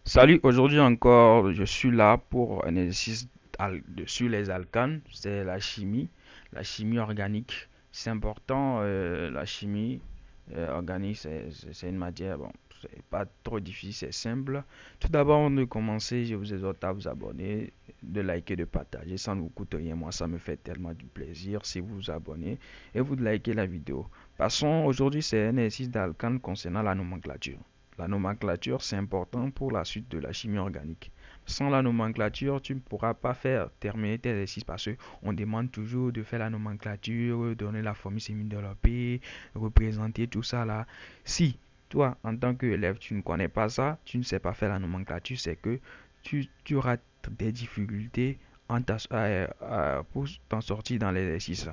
Salut, aujourd'hui encore, je suis là pour un exercice sur les alcanes, c'est la chimie organique. C'est important, la chimie organique, c'est une matière, bon, c'est pas trop difficile, c'est simple. Tout d'abord, avant de commencer, je vous exhorte à vous abonner, de liker, de partager, ça ne vous coûte rien. Moi, ça me fait tellement du plaisir si vous vous abonnez et vous likez la vidéo. Passons, aujourd'hui, c'est un exercice d'alcanes concernant la nomenclature. La nomenclature, c'est important pour la suite de la chimie organique. Sans la nomenclature, tu ne pourras pas faire terminer tes exercices parce qu'on demande toujours de faire la nomenclature, donner la formule semi-développée, représenter tout ça là. Si toi, en tant qu'élève, tu ne connais pas ça, tu ne sais pas faire la nomenclature, c'est que tu auras des difficultés pour t'en sortir dans l'exercice.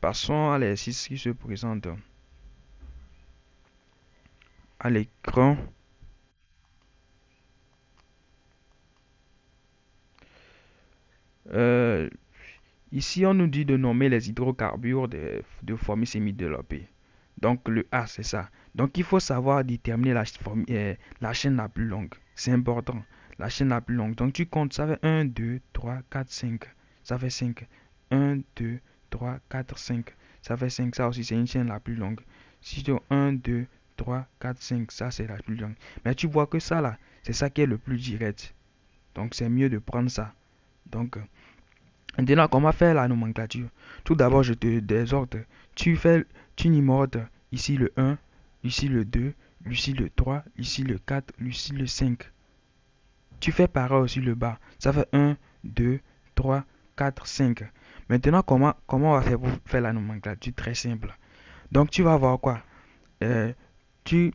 Passons à l'exercice qui se présente à l'écran. Euh, Ici, on nous dit de nommer les hydrocarbures de formule semi-développée. Donc, le A, c'est ça. Donc, il faut savoir déterminer la chaîne la plus longue. C'est important. La chaîne la plus longue. Donc, tu comptes, ça fait 1, 2, 3, 4, 5. Ça fait 5. 1, 2, 3, 4, 5. Ça fait 5. Ça aussi, c'est une chaîne la plus longue. Si tu as 1, 2, 3, 4, 5, ça, c'est la plus longue. Mais tu vois que ça, là, c'est ça qui est le plus direct. Donc, c'est mieux de prendre ça. Donc, maintenant, comment faire la nomenclature? Tout d'abord, je te désordre. Tu numérotes ici le 1, ici le 2, ici le 3, ici le 4, ici le 5. Tu fais pareil aussi le bas. Ça fait 1, 2, 3, 4, 5. Maintenant, comment on va faire pour faire la nomenclature? Très simple. Donc, tu vas voir quoi? Euh, tu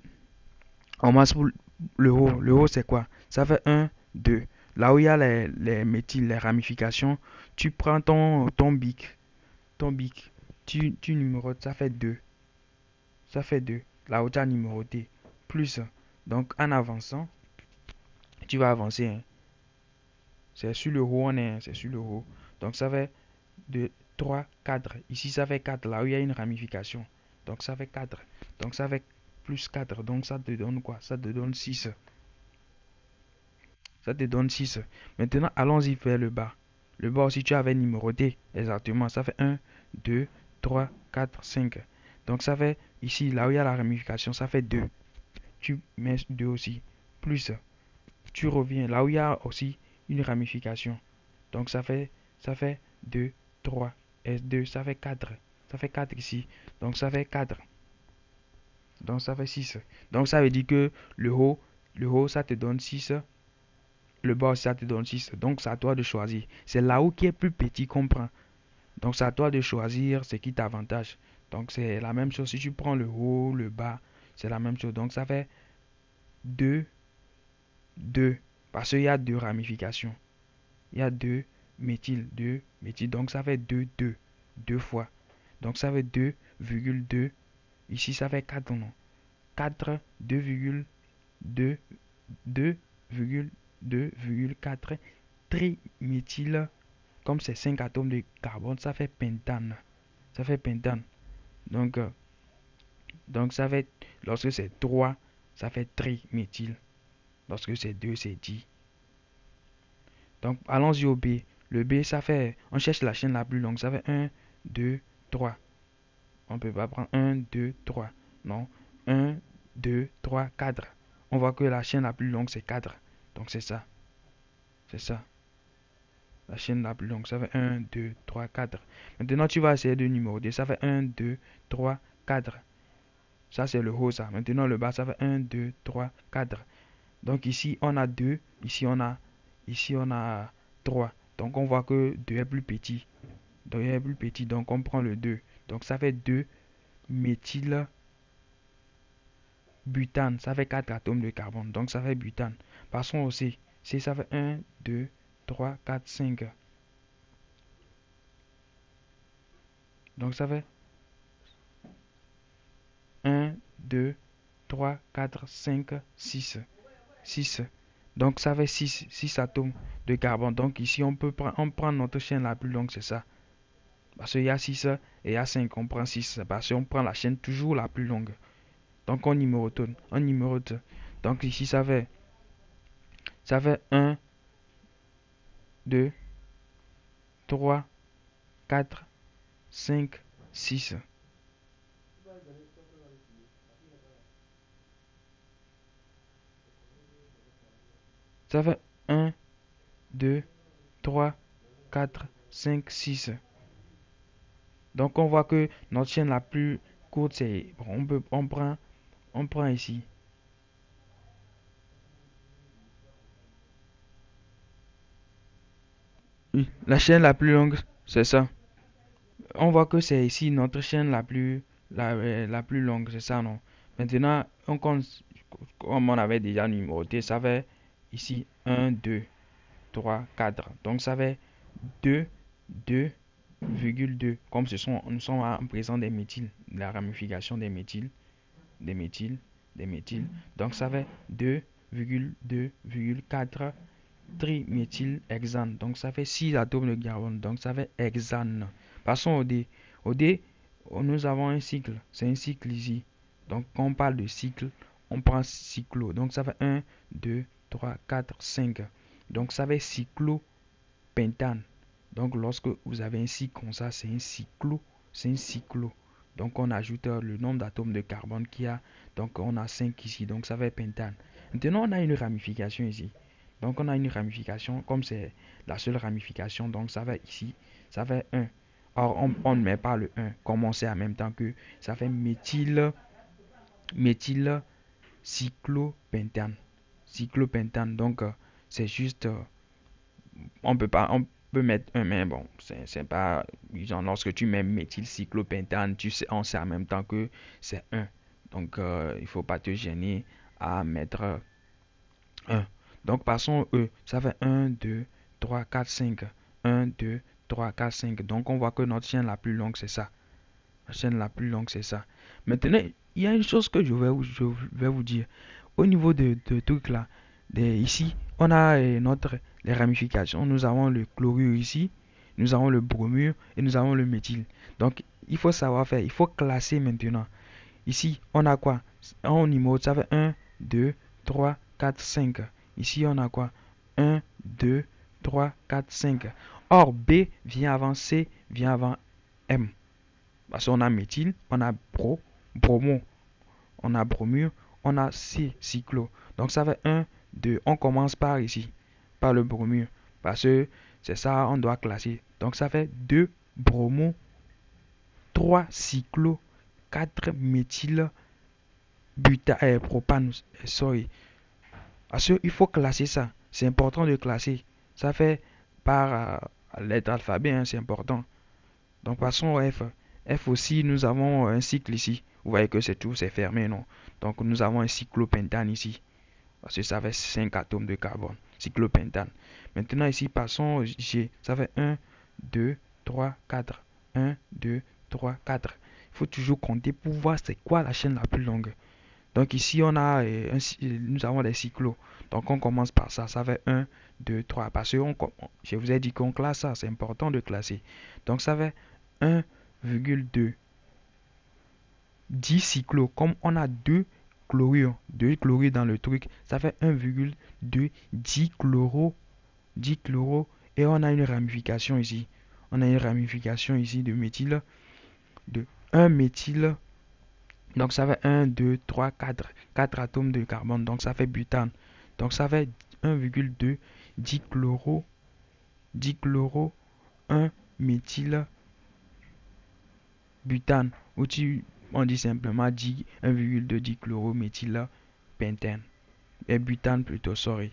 commences pour le haut. Le haut, c'est quoi? Ça fait 1, 2. Là où il y a les méthyles, les ramifications, tu prends ton bic. Ton bic, tu numérotes, ça fait 2. Ça fait 2. Là où tu as numéroté. Plus. Donc, en avançant, tu vas avancer, hein. C'est sur le haut, on est, hein, c'est sur le haut. Donc, ça fait 2, 3, 4. Ici, ça fait 4. Là où il y a une ramification. Donc, ça fait 4. Donc, ça fait plus 4. Donc, ça te donne quoi? Ça te donne 6. Ça te donne 6. Maintenant, allons-y vers le bas. Le bas aussi, tu avais numéroté. Exactement. Ça fait 1, 2, 3, 4, 5. Donc, ça fait ici, là où il y a la ramification, ça fait 2. Tu mets 2 aussi. Plus, tu reviens là où il y a aussi une ramification. Donc, ça fait 2, 3. Et 2, ça fait 4. Ça fait 4 ici. Donc, ça fait 4. Donc, ça fait 6. Donc, ça veut dire que le haut, ça te donne 6. Le bas, ça te donne 6. Donc, c'est à toi de choisir. C'est là où qui est plus petit qu'on prend. Donc, c'est à toi de choisir ce qui t'avantage. Donc, c'est la même chose. Si tu prends le haut, le bas, c'est la même chose. Donc, ça fait 2, 2. Parce qu'il y a deux ramifications. Il y a 2 méthyl, 2 méthyl. Donc, ça fait 2, 2. 2 fois. Donc, ça fait 2,2. Ici, ça fait 4, non? 4, 2,2, 2,2,4 triméthyle. Comme c'est 5 atomes de carbone, ça fait pentane. Ça fait pentane. Donc, euh, donc ça fait, lorsque c'est 3, ça fait triméthyle. Lorsque c'est 2, c'est 10. Donc, allons-y au B. Le B, ça fait, on cherche la chaîne la plus longue. Ça fait 1, 2, 3. On ne peut pas prendre 1, 2, 3. Non. 1, 2, 3, 4. On voit que la chaîne la plus longue, c'est 4. Donc, c'est ça. C'est ça. La chaîne la plus longue, ça fait 1, 2, 3, 4. Maintenant, tu vas essayer de numéroter. Ça fait 1, 2, 3, 4. Ça, c'est le haut, ça. Maintenant, le bas, ça fait 1, 2, 3, 4. Donc, ici, on a 2. Ici, on a 3. Donc, on voit que 2 est plus petit. Donc, il est plus petit. Donc, on prend le 2. Donc, ça fait 2 méthylbutane. Ça fait 4 atomes de carbone. Donc, ça fait butane. Passons au C. C, ça fait 1, 2, 3, 4, 5. Donc, ça fait 1, 2, 3, 4, 5, 6. 6. Donc, ça fait 6 atomes de carbone. Donc, ici, on prend notre chaîne la plus longue, c'est ça. Parce qu'il y a 6 et il y a 5, on prend 6. Parce qu'on prend la chaîne toujours la plus longue. Donc, on numérote. On numérote. Donc, ici, ça fait Ça fait 1, 2, 3, 4, 5, 6. Ça fait 1, 2, 3, 4, 5, 6. Donc on voit que notre chaîne la plus courte, c'est... Bon, on prend ici. Oui, la chaîne la plus longue, c'est ça. On voit que c'est ici notre chaîne la plus longue, c'est ça, non? Maintenant, on compte, comme on avait déjà numéroté, ça fait ici 1, 2, 3, 4. Donc ça fait 2, 2,2. Comme nous sommes en présence des méthyles, la ramification des méthyles, des méthyles, des méthyles. Donc ça fait 2,2,4 triméthylhexane. Donc ça fait 6 atomes de carbone. Donc ça fait hexane. Passons au D. Au D, nous avons un cycle. C'est un cycle ici. Donc quand on parle de cycle, on prend cyclo. Donc ça fait 1, 2, 3, 4, 5. Donc ça fait cyclopentane. Donc lorsque vous avez un cycle comme ça, c'est un cyclo. C'est un cyclo. Donc on ajoute le nombre d'atomes de carbone qu'il y a. Donc on a 5 ici. Donc ça fait pentane. Maintenant on a une ramification ici. Donc on a une ramification, comme c'est la seule ramification, donc ça fait ici, ça fait 1. Or, on ne met pas le 1, comme on sait en même temps que ça fait méthyl cyclopentane. Cyclopentane, donc c'est juste, on peut pas, on peut mettre un, mais bon, c'est pas, disons, lorsque tu mets méthyl cyclopentane, tu sais, on sait en même temps que c'est 1. Donc, il faut pas te gêner à mettre 1. Donc, passons au E. Ça fait 1, 2, 3, 4, 5. 1, 2, 3, 4, 5. Donc, on voit que notre chaîne la plus longue, c'est ça. La chaîne la plus longue, c'est ça. Maintenant, il y a une chose que je vais vous dire. Au niveau de truc là, ici, on a les ramifications. Nous avons le chlorure ici, nous avons le bromure et nous avons le méthyle. Donc, il faut savoir faire. Il faut classer maintenant. Ici, on a quoi? En numéro, ça fait 1, 2, 3, 4, 5. Ici, on a quoi? 1, 2, 3, 4, 5. Or, B vient avant C, vient avant M. Parce qu'on a méthyle, on a bromo, on a bromure, on a C, cyclo. Donc, ça fait 1, 2. On commence par ici, par le bromure. Parce que c'est ça, on doit classer. Donc, ça fait 2 bromo, 3 cyclo, 4 méthyle, propane, sorry. Parce qu'il faut classer ça. C'est important de classer. Ça fait par lettre alphabet, hein, c'est important. Donc passons au F. F aussi, nous avons un cycle ici. Vous voyez que c'est tout, c'est fermé, non? Donc nous avons un cyclopentane ici. Parce que ça fait 5 atomes de carbone. Cyclopentane. Maintenant ici, passons au G. Ça fait 1, 2, 3, 4. 1, 2, 3, 4. Il faut toujours compter pour voir c'est quoi la chaîne la plus longue. Donc ici, on a nous avons des cyclos. Donc on commence par ça. Ça fait 1, 2, 3. Parce que je vous ai dit qu'on classe ça. C'est important de classer. Donc ça fait 1,2. 10 cyclos. Comme on a deux chlorures dans le truc, ça fait 1,2 dichloro. Dichloro. Et on a une ramification ici. On a une ramification ici de méthyle. De 1 méthyle. Donc ça fait 1, 2, 3, 4. 4 atomes de carbone. Donc ça fait butane. Donc ça fait 1,2 dichloro, dichloro 1 méthyle butane. Ou on dit simplement 1,2 dichlorométhyle pentane. Et butane plutôt, sorry.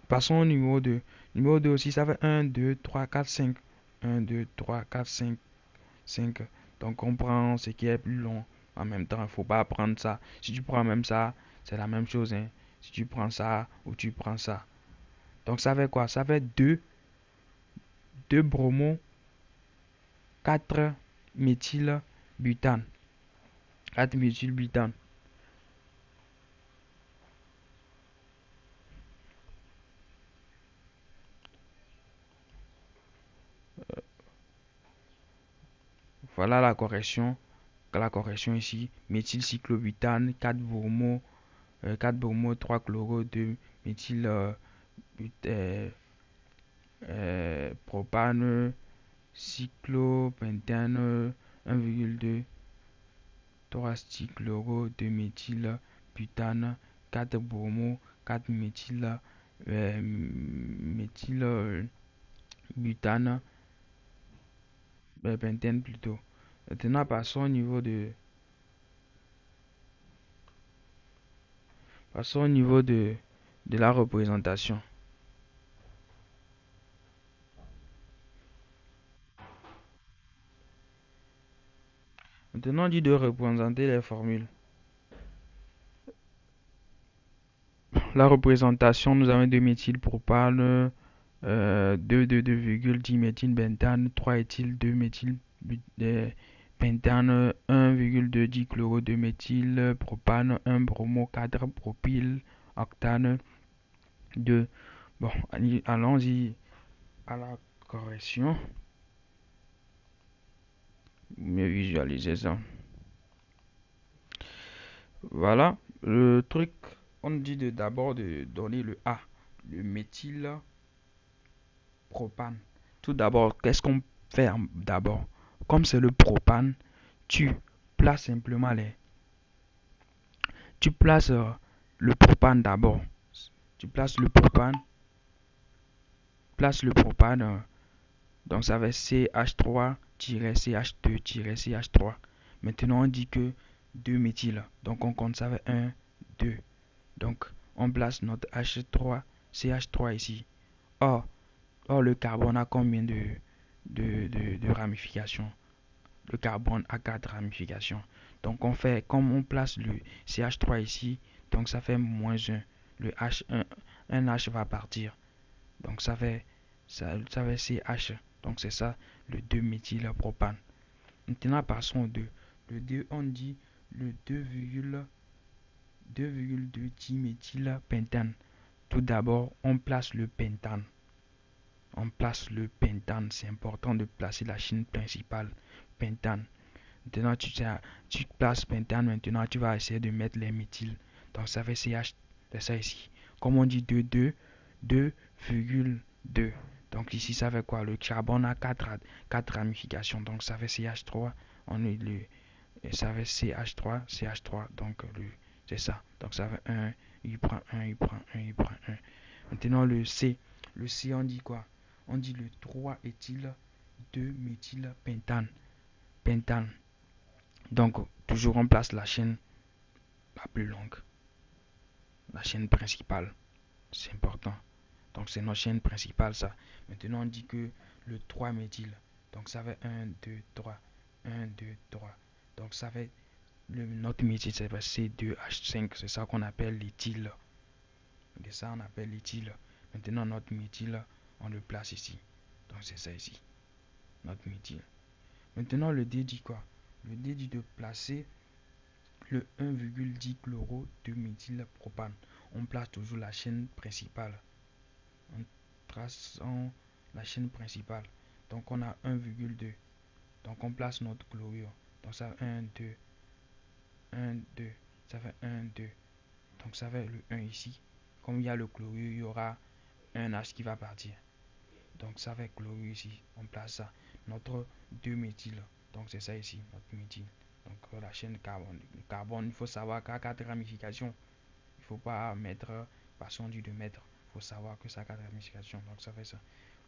Passons au numéro 2. Numéro 2 aussi, ça fait 1, 2, 3, 4, 5. 1, 2, 3, 4, 5. 5. Donc on prend ce qui est plus long. En même temps, il ne faut pas prendre ça. Si tu prends même ça, c'est la même chose. Hein. Si tu prends ça ou tu prends ça. Donc ça fait quoi? Ça fait 2 bromo, 4 méthylbutane. 4 méthylbutane. Voilà la correction. La correction ici. Méthylcyclobutane, 4 bromo, 4 bromo, 3 chloro, 2 méthyl propane, cyclopentane 1,2, 3 cychloro, 2 méthyle, butane, 4 bromo, 4 méthyle, méthyle, butane, pentène plutôt. Maintenant, passons au niveau de la représentation. Maintenant, on dit de représenter les formules. La représentation, nous avons 2 méthylpropane, 2,10 méthylbentane, 3 éthyl, 2 méthylpentane, 1,2 dichloro, 2 méthylpropane, 1 bromo, 4 propyl, octane, 2. Bon, allons-y à la correction. Mieux visualiser ça. Voilà, le truc, on dit d'abord de donner le A, le méthylpropane. Tout d'abord, qu'est-ce qu'on fait d'abord? Comme c'est le propane, tu places simplement tu places le propane d'abord. Tu places le propane, donc ça va être CH3-CH2-CH3. Maintenant, on dit que 2 méthyl, donc on compte ça va 1, 2. Donc, on place notre H3, CH3 ici. Or, le carbone a combien de ramifications? Le carbone a 4 ramifications. Donc, comme on place le CH3 ici, donc ça fait moins 1. Le H1, un H va partir. Donc, ça fait CH. Donc, c'est ça, le 2-méthylpropane. Maintenant, passons au 2. Le 2, on dit le 2,2 diméthylpentane. Tout d'abord, on place le pentane. C'est important de placer la chaîne principale. Pentane. Maintenant, tu places pentane. Maintenant, tu vas essayer de mettre les méthyles. Donc, ça fait CH. C'est ça ici. Comme on dit 2,2. Donc, ici, ça fait quoi? Le carbone a 4 ramifications. Donc, ça fait CH3. Ça fait CH3. Donc, c'est ça. Donc, ça fait 1. Il prend 1, il prend 1, il prend 1. Maintenant, le C. Le C, on dit quoi? On dit le 3-éthyl 2-méthylpentane. Pentane. Donc, toujours on place la chaîne la plus longue. La chaîne principale. C'est important. Donc, c'est notre chaîne principale, ça. Maintenant, on dit que le 3-méthyl. Donc, ça fait 1, 2, 3. 1, 2, 3. Donc, ça fait notre méthyle, c'est C2H5. C'est ça qu'on appelle l'éthyle. C'est ça qu'on appelle l'éthyle. Maintenant, notre méthyle, on le place ici. Donc, c'est ça ici. Notre méthyle. Maintenant, le D dit quoi? Le D dit de placer le 1,10 chloro de méthylpropane. On place toujours la chaîne principale. On trace la chaîne principale. Donc, on a 1,2. Donc, on place notre chlorure. Donc, ça fait 1, 2, 1, 2. Ça fait 1, 2. Donc, ça fait le 1 ici. Comme il y a le chlorure, il y aura un H qui va partir. Donc, ça fait chlorure ici. On place ça. Notre 2-méthyle. Donc, c'est ça ici, notre méthyle. Donc, la chaîne carbone. Le carbone, il faut savoir qu'à 4 ramifications. Il ne faut pas mettre, façon de mettre. Il faut savoir que ça a 4 ramifications. Donc, ça fait ça.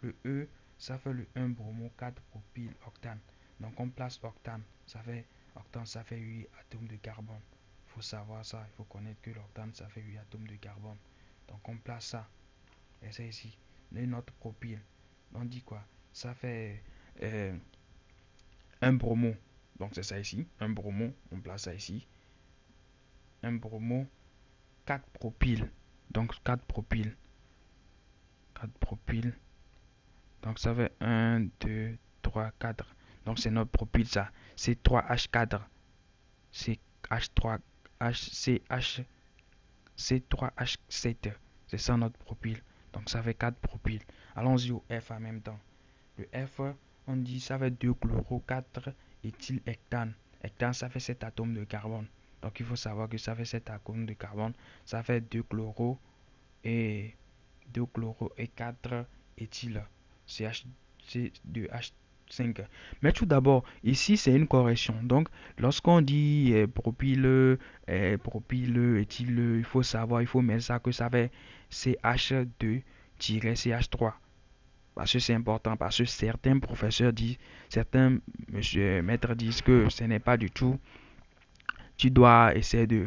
Le E, ça fait le 1 bromo 4 propyl octane. Donc, on place octane. Octane, ça fait 8 atomes de carbone. Il faut savoir ça. Il faut connaître que l'octane, ça fait 8 atomes de carbone. Donc, on place ça. Et c'est ici. Et notre propyl. On dit quoi? Ça fait un bromo. Donc, c'est ça ici. Un bromo. On place ça ici. Un bromo 4 propyl. Donc 4 propyl. 4 propyl. Donc ça fait 1, 2, 3, 4. Donc c'est notre propyl ça. C'est 3H4. C'est H3. HCH. C3H7. C'est ça notre propyl. Donc ça fait 4 propyl. Allons-y au F en même temps. Le F, on dit ça fait 2 chloro 4 éthylhectane. Hectane, ça fait 7 atomes de carbone. Donc il faut savoir que ça fait 7 atomes de carbone. Ça fait 2 chloro et 2-chloro et 4-éthyl CH2H5. Mais tout d'abord, ici c'est une correction. Donc, lorsqu'on dit propyle, éthyle, il faut savoir, il faut mettre ça que ça fait CH2-CH3. Parce que c'est important, parce que certains professeurs disent, certains monsieur, maîtres disent que ce n'est pas du tout. Tu dois essayer de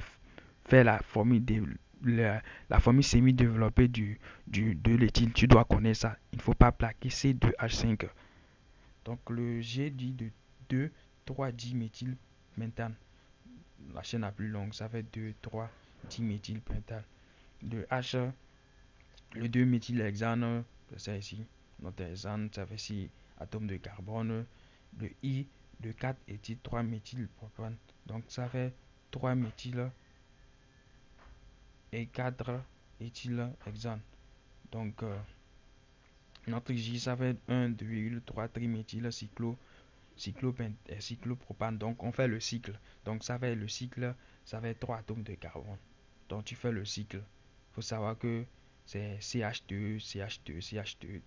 faire la formule semi-développée de l'éthyle. Tu dois connaître ça. Il ne faut pas plaquer C2H5. Donc le G dit de 2, 3 diméthylpentane. La chaîne la plus longue, ça fait 2, 3 diméthylpentane. Le H, le 2-méthylhexane, c'est ça ici. Notre hexane, ça fait 6 atomes de carbone. Le I, le 4-éthyl 3-méthylpropane. Donc ça fait 3 méthyl et 4-éthylhexane. Donc notre J, ça fait 1,3 triméthyl cyclopropane. Donc on fait le cycle. Donc ça fait le cycle, ça fait 3 atomes de carbone. Donc tu fais le cycle. Il faut savoir que c'est CH2, CH2, CH2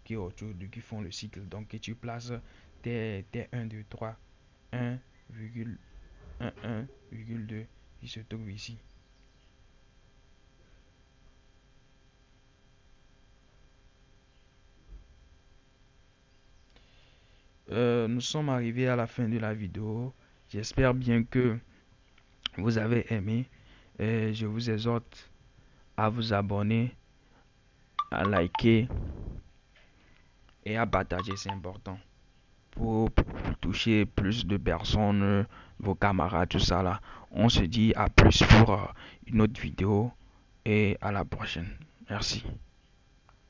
qui, autour de, qui font le cycle. Donc et tu places tes 1, 2, 3, 1,2 qui se trouve ici. Nous sommes arrivés à la fin de la vidéo. J'espère bien que vous avez aimé. Et je vous exhorte à vous abonner, à liker et à partager, c'est important. Pour toucher plus de personnes, vos camarades, tout ça là. On se dit à plus pour une autre vidéo et à la prochaine. Merci.